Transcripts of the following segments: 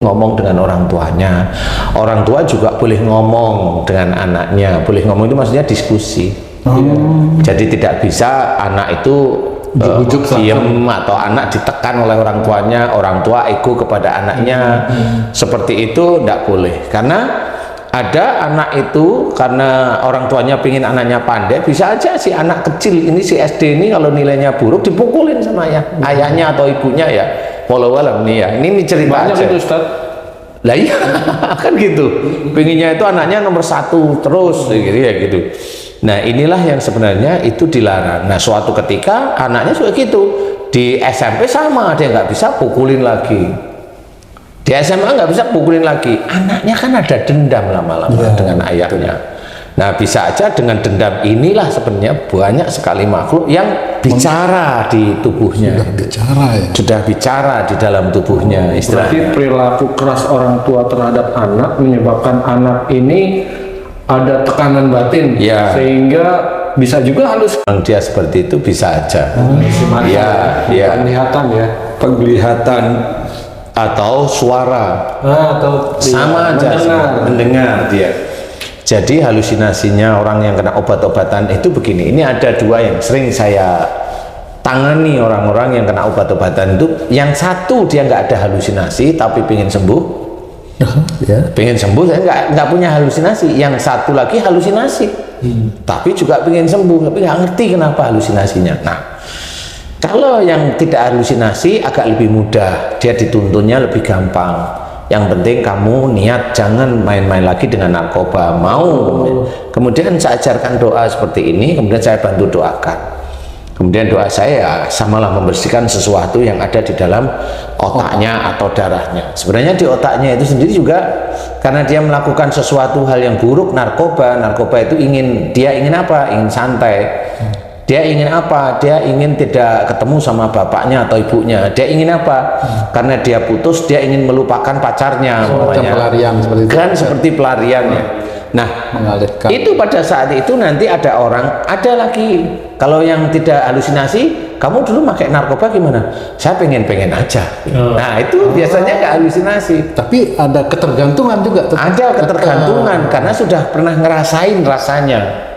ngomong dengan orang tuanya, orang tua juga boleh ngomong dengan anaknya. Boleh ngomong itu maksudnya diskusi. Jadi tidak bisa anak itu diem atau anak ditekan oleh orang tuanya, orang tua ego kepada anaknya. Seperti itu tidak boleh, karena ada anak itu karena orang tuanya pingin anaknya pandai, bisa aja si anak kecil ini, si SD ini kalau nilainya buruk dipukulin sama ayahnya atau ibunya ya. Walau alam nih ya, ini cerita aja. Itu, Ustaz. Lah iya, kan gitu. Pinginnya itu anaknya nomor 1 terus, gitu ya gitu. Nah inilah yang sebenarnya itu dilarang. Nah suatu ketika anaknya sudah gitu, di SMP sama, dia nggak bisa pukulin lagi. Di SMA nggak bisa pukulin lagi. Anaknya kan ada dendam lama-lama dengan ayahnya. Nah bisa aja dengan dendam inilah sebenarnya banyak sekali makhluk yang bicara di tubuhnya. Sudah bicara di dalam tubuhnya istilahnya. Berarti perilaku keras orang tua terhadap anak menyebabkan anak ini ada tekanan batin, sehingga bisa juga halus. Dia seperti itu bisa aja. Penglihatan ya. Penglihatan atau suara. Atau sama aja mendengar dia. Jadi halusinasinya orang yang kena obat-obatan itu begini. Ini ada 2 yang sering saya tangani orang-orang yang kena obat-obatan itu. Yang satu dia nggak ada halusinasi tapi pengen sembuh. Pengen sembuh, saya nggak punya halusinasi. Yang satu lagi halusinasi, tapi juga pengen sembuh, tapi nggak ngerti kenapa halusinasinya. Nah, kalau yang tidak halusinasi agak lebih mudah, dia dituntunnya lebih gampang. Yang penting kamu niat jangan main-main lagi dengan narkoba. Kemudian saya ajarkan doa seperti ini, kemudian saya bantu doakan. Kemudian doa saya samalah membersihkan sesuatu yang ada di dalam otaknya atau darahnya. Sebenarnya di otaknya itu sendiri juga karena dia melakukan sesuatu hal yang buruk, narkoba itu dia ingin apa? Ingin santai. Dia ingin apa? Dia ingin tidak ketemu sama bapaknya atau ibunya. Dia ingin apa? Karena dia putus, dia ingin melupakan pacarnya. Pelarian seperti itu. Kan seperti pelarian ya. Nah, itu pada saat itu nanti ada lagi. Kalau yang tidak halusinasi, kamu dulu pakai narkoba gimana? Saya pengen aja. Nah, itu biasanya nggak halusinasi. Tapi ada ketergantungan juga. Ada ketergantungan karena sudah pernah ngerasain rasanya.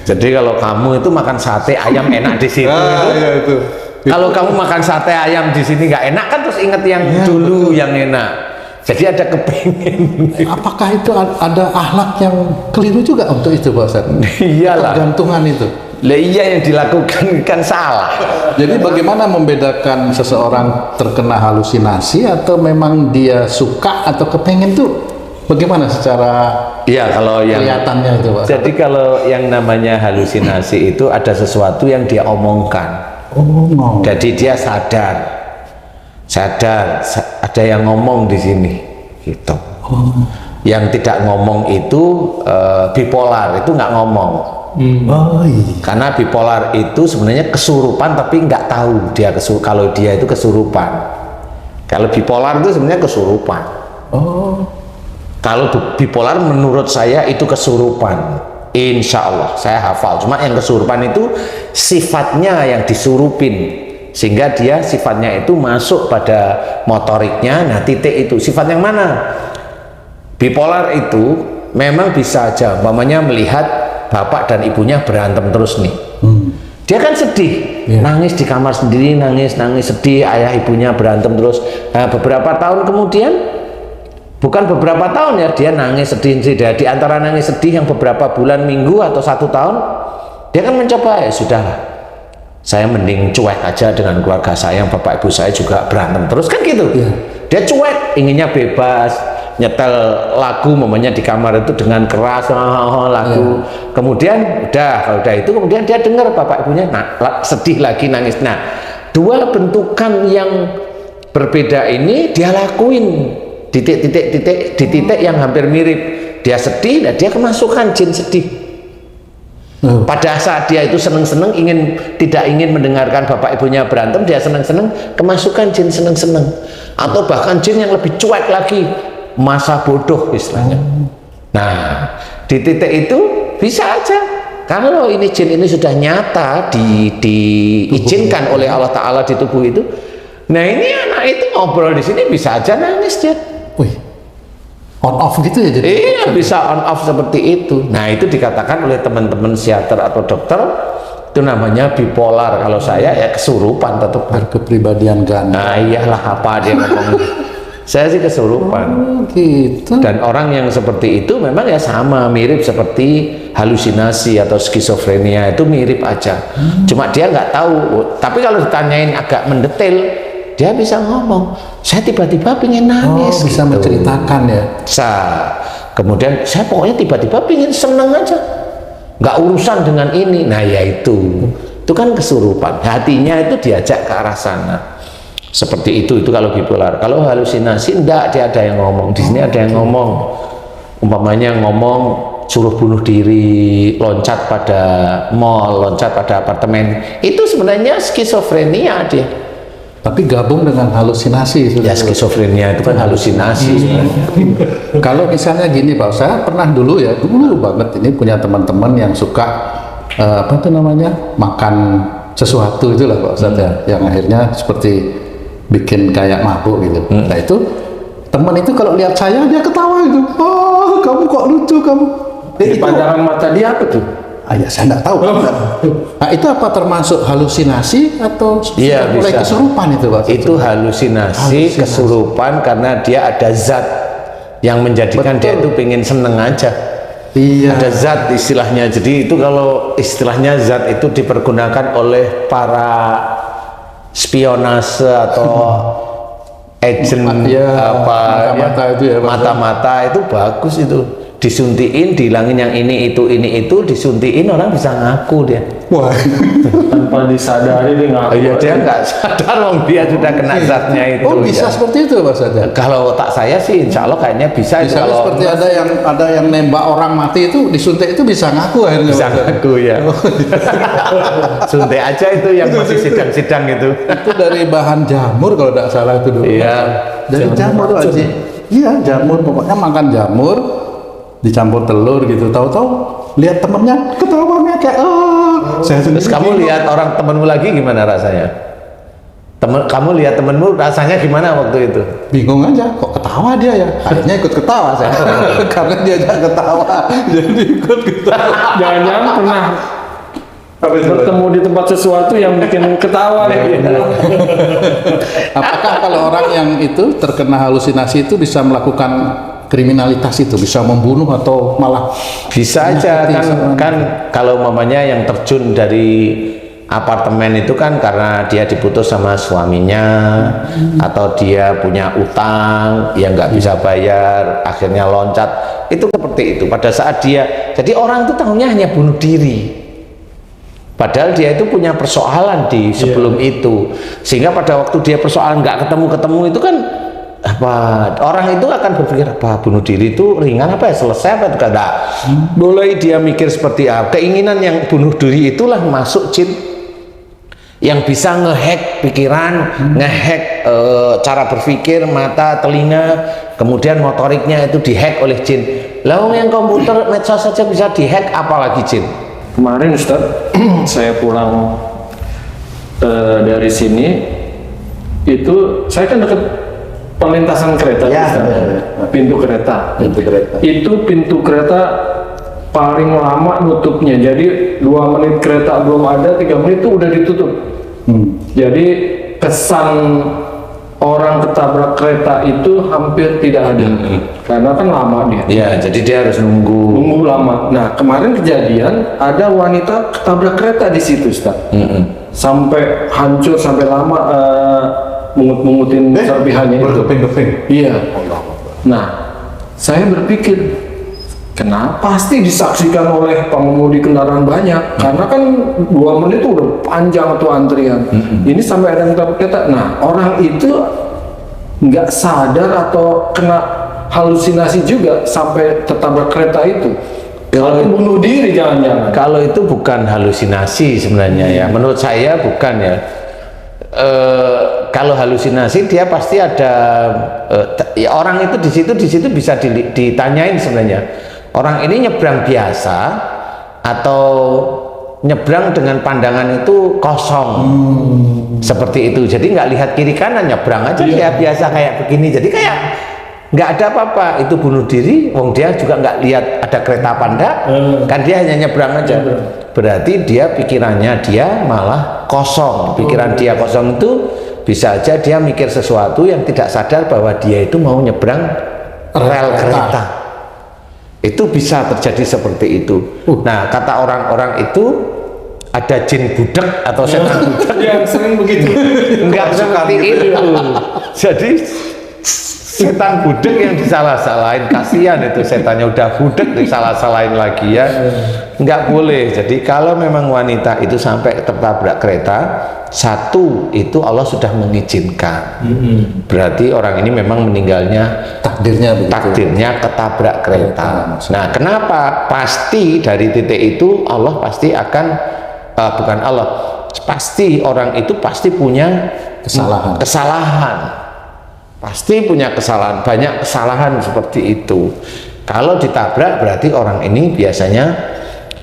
Jadi kalau kamu itu makan sate ayam enak di situ itu. Kalau kamu makan sate ayam di sini nggak enak kan, terus inget yang dulu yang enak. Jadi ada kepingin. Apakah itu ada akhlak yang keliru juga untuk itu, Pak Ustaz? Iyalah. Ketergantungan itu. Lah iya, yang dilakukan kan salah. Jadi bagaimana membedakan seseorang terkena halusinasi atau memang dia suka atau kepengen tuh? Bagaimana secara kalau yang kelihatannya itu, Pak? Jadi kalau yang namanya halusinasi itu ada sesuatu yang dia omongkan. Jadi dia sadar ada yang ngomong di sini, gitu. Yang tidak ngomong itu bipolar, itu nggak ngomong. Karena bipolar itu sebenarnya kesurupan tapi nggak tahu dia kalau dia itu kesurupan. Kalau bipolar itu sebenarnya kesurupan. Kalau bipolar menurut saya itu kesurupan. Insya Allah saya hafal. Cuma yang kesurupan itu sifatnya yang disurupin, sehingga dia sifatnya itu masuk pada motoriknya. Nah titik itu sifat yang mana? Bipolar itu memang bisa aja umpamanya melihat bapak dan ibunya berantem terus nih. Dia kan sedih, nangis di kamar sendiri, nangis sedih, ayah ibunya berantem terus. Nah, beberapa tahun kemudian, bukan beberapa tahun ya, dia nangis sedih. Di antara nangis sedih yang beberapa bulan, minggu atau 1 tahun, dia kan mencoba, ya sudahlah, saya mending cuek aja dengan keluarga saya, yang bapak ibu saya juga berantem terus kan gitu. Dia cuek, inginnya bebas, nyetel lagu mamanya di kamar itu dengan keras lagu. Kemudian kalau udah itu kemudian dia dengar bapak ibunya sedih lagi, nangis. Nah, 2 bentukan yang berbeda ini dia lakuin di titik yang hampir mirip. Dia sedih, dan dia kemasukan jin sedih. Pada saat dia itu seneng-seneng, tidak ingin mendengarkan bapak ibunya berantem, dia seneng-seneng, kemasukan jin seneng-seneng. Atau bahkan jin yang lebih cuek lagi, masa bodoh istilahnya. Nah, di titik itu bisa aja kalau jin ini sudah nyata diizinkan oleh Allah Ta'ala di tubuh itu, Nah ini anak itu ngobrol di sini bisa aja nangis dia. Wih, on off gitu ya jadi? Iya, bisa on off seperti itu. Nah itu dikatakan oleh teman-teman psikiater atau dokter, itu namanya bipolar. Kalau saya ya kesurupan tetap. Berkepribadian ganda. Nah iyalah apa dia ngomong. Saya sih kesurupan. Gitu. Dan orang yang seperti itu memang ya sama, mirip seperti halusinasi atau skizofrenia, itu mirip aja. Cuma dia nggak tahu. Tapi kalau ditanyain agak mendetail, dia bisa ngomong, saya tiba-tiba pengen nangis. Bisa gitu. menceritakan ya. Bisa. Kemudian saya pokoknya tiba-tiba pengen seneng aja, nggak urusan dengan ini. Nah ya itu kan kesurupan. Hatinya itu diajak ke arah sana. Seperti itu kalau bipolar. Kalau halusinasi enggak, dia ada yang ngomong. Di sini ada yang ngomong. Umpamanya ngomong suruh bunuh diri, loncat pada mall, loncat pada apartemen. Itu sebenarnya skizofrenia dia. Tapi gabung dengan halusinasi. Ya skizofrenia itu kan halusinasi sebenarnya. Kalau misalnya gini Pak, saya pernah dulu banget ini punya teman-teman yang suka apa itu namanya, makan sesuatu itulah Pak Ustadz ya, yang akhirnya seperti bikin kayak mabuk gitu. Nah itu teman itu kalau lihat saya dia ketawa gitu. Oh kamu kok lucu kamu. Di pandangan mata dia apa tuh? Ya saya nggak tahu. Nah itu apa termasuk halusinasi atau Iya, mulai bisa. kesurupan itu Pak? Itu halusinasi, kesurupan karena dia ada zat yang menjadikan dia itu pengen seneng aja. Iya. Ada zat istilahnya. Jadi itu kalau istilahnya zat itu dipergunakan oleh para spionase atau agent mata-mata itu ya, Pak. mata-mata itu bagus itu, disuntikin dihilangin yang ini itu disuntikin, orang bisa ngaku dia. Wah. Tanpa disadari dia ngaku. Iya, dia nggak sadar wong dia sudah kena zatnya itu. Oh bisa ya. seperti itu Pak Ustadz ya? Kalau tak saya sih insya Allah kayaknya bisa. Itu Misalnya kalau seperti ada yang nembak orang mati itu disuntik itu bisa ngaku akhirnya. bisa Pak Ustadz. ngaku ya. Suntik aja itu yang masih sidang-sidang itu. Itu dari bahan jamur kalau tidak salah itu dulu. Iya. Dari jamur tuh Haji. Iya jamur, pokoknya makan jamur dicampur telur gitu. Tahu-tahu lihat temennya ketawanya kayak saya Terus sendiri kamu bingung. lihat orang temenmu lagi gimana rasanya? Kamu lihat temenmu rasanya gimana waktu itu? Bingung aja, kok ketawa dia ya? Akhirnya ikut ketawa saya. Karena dia aja ketawa, jadi ikut ketawa. Jangan-jangan pernah bertemu di tempat sesuatu yang bikin ketawa gitu. Apakah kalau orang yang itu terkena halusinasi itu bisa melakukan kriminalitas itu, bisa membunuh atau malah Bisa aja kan kalau mamanya yang terjun dari apartemen itu kan karena dia diputus sama suaminya atau dia punya utang yang nggak bisa bayar, akhirnya loncat, itu seperti itu. Pada saat dia, jadi orang itu tahunya hanya bunuh diri, padahal dia itu punya persoalan di sebelum itu, sehingga pada waktu dia persoalan nggak ketemu itu kan orang itu akan berpikir apa bunuh diri itu ringan apa ya, selesai apa itu enggak. Mulai dia mikir seperti apa, keinginan yang bunuh diri itulah masuk jin yang bisa ngehack pikiran, ngehack cara berpikir, mata, telinga, kemudian motoriknya itu dihack oleh jin. Lah yang komputer medsos saja bisa dihack, apalagi jin. Kemarin Ustadz, saya pulang dari sini, itu saya kan deket perlintasan kereta, Ya, Ustadz. Pintu kereta. kereta. Itu pintu kereta paling lama nutupnya. Jadi 2 menit kereta belum ada, 3 menit itu udah ditutup. Jadi kesan orang ketabrak kereta itu hampir tidak ada, karena kan lama dia. Ya, jadi dia harus nunggu. Lama. Nah, kemarin kejadian ada wanita ketabrak kereta di situ, Ustaz. Sampai hancur, sampai lama mengut-mengutin serpihannya itu. Berkeping-keping. Iya. Nah, saya berpikir, kenapa pasti disaksikan oleh pengemudi kendaraan banyak? Karena kan 2 menit itu udah panjang tuh antrian. Ini sampai ada yang ketabrak kereta. Nah, orang itu nggak sadar atau kena halusinasi juga sampai tertabrak kereta itu. Kalau bunuh diri jangan-jangan. Kalau itu bukan halusinasi sebenarnya ya, menurut saya bukan ya. Kalau halusinasi dia pasti ada ya, orang itu di situ bisa ditanyain sebenarnya. Orang ini nyebrang biasa atau nyebrang dengan pandangan itu kosong, seperti itu. Jadi nggak lihat kiri kanan, nyebrang aja dia biasa kayak begini. Jadi kayak nggak ada apa-apa, itu bunuh diri. Wong dia juga nggak lihat ada kereta apa enggak, kan dia hanya nyebrang aja. Berarti dia pikirannya dia malah kosong. Pikiran dia kosong itu bisa aja dia mikir sesuatu yang tidak sadar bahwa dia itu mau nyebrang rel kereta. Itu bisa terjadi seperti itu. Nah, kata orang-orang itu ada jin budak atau setan budak yang sering begitu. enggak seperti itu. Jadi setan budak yang disalah-salahin, kasihan itu setannya udah budak disalah-salahin lagi ya. Enggak boleh. Jadi kalau memang wanita itu sampai tertabrak kereta, satu itu Allah sudah mengizinkan. Berarti orang ini memang meninggalnya Takdirnya begitu. takdirnya ketabrak kereta. Nah, kenapa? Pasti dari titik itu Allah pasti akan bukan Allah, pasti orang itu pasti punya kesalahan. Pasti punya kesalahan, banyak kesalahan seperti itu. Kalau ditabrak berarti orang ini biasanya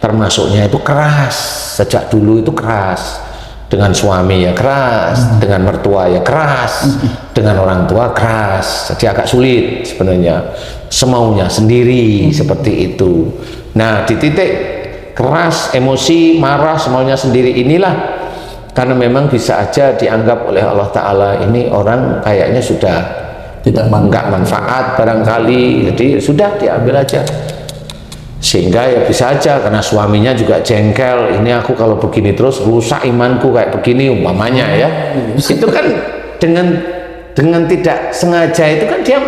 termasuknya itu keras, sejak dulu itu keras. Dengan suami ya keras, dengan mertua ya keras, dengan orang tua keras. Jadi agak sulit sebenarnya, semaunya sendiri seperti itu. Nah, di titik keras, emosi, marah, semaunya sendiri inilah, karena memang bisa aja dianggap oleh Allah Ta'ala ini orang kayaknya sudah nggak manfaat barangkali, jadi sudah diambil aja. Sehingga ya bisa aja karena suaminya juga jengkel, ini aku kalau begini terus rusak imanku kayak begini umpamanya ya. Itu kan dengan tidak sengaja itu kan dia